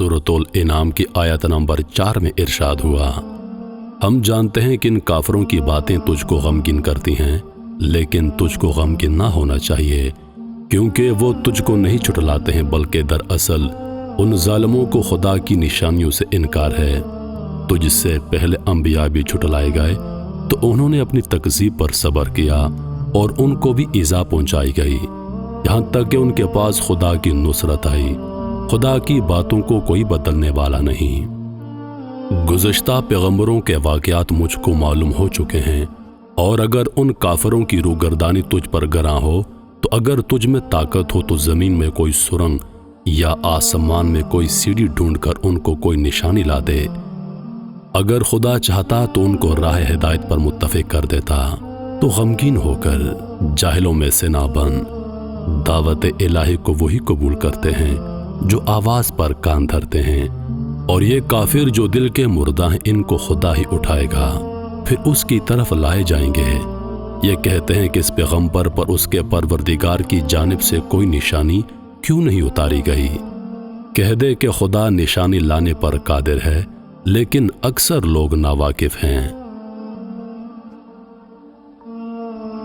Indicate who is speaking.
Speaker 1: सूरतुल इनाम की आयत नंबर 4 में इरशाद हुआ, हम जानते हैं कि इन काफरों की बातें तुझको गमगीन करती हैं, लेकिन तुझको गमगीन ना होना चाहिए, क्योंकि वो तुझको नहीं छुटलाते हैं, बल्कि दरअसल उन जालिमों को खुदा की निशानियों से इनकार है। तुझसे पहले अंबिया भी छुटलाए गए तो उन्होंने अपनी तकज़ीब पर सब्र किया और उनको भी ईज़ा पहुंचाई गई, यहाँ तक कि उनके पास खुदा की नुसरत आई। खुदा की बातों को कोई बदलने वाला नहीं। गुज़श्ता पैगंबरों के वाक़यात मुझको मालूम हो चुके हैं, और अगर उन काफरों की रूगर्दानी तुझ पर गरा हो तो अगर तुझ में ताकत हो तो ज़मीन में कोई सुरंग या आसमान में कोई सीढ़ी ढूंढकर उनको कोई निशानी ला दे। अगर खुदा चाहता तो उनको राह हिदायत पर मुत्तफ़िक कर देता। तो गमगीन होकर जाहिलों में से ना बन। दावत इलाही को वही कबूल करते हैं जो आवाज़ पर कान धरते हैं, और ये काफिर जो दिल के मुर्दा हैं इनको खुदा ही उठाएगा, फिर उसकी तरफ लाए जाएंगे। ये कहते हैं कि इस पैगंबर पर उसके परवरदिगार की जानिब से कोई निशानी क्यों नहीं उतारी गई। कह दे कि खुदा निशानी लाने पर कादिर है, लेकिन अक्सर लोग नावाकिफ हैं।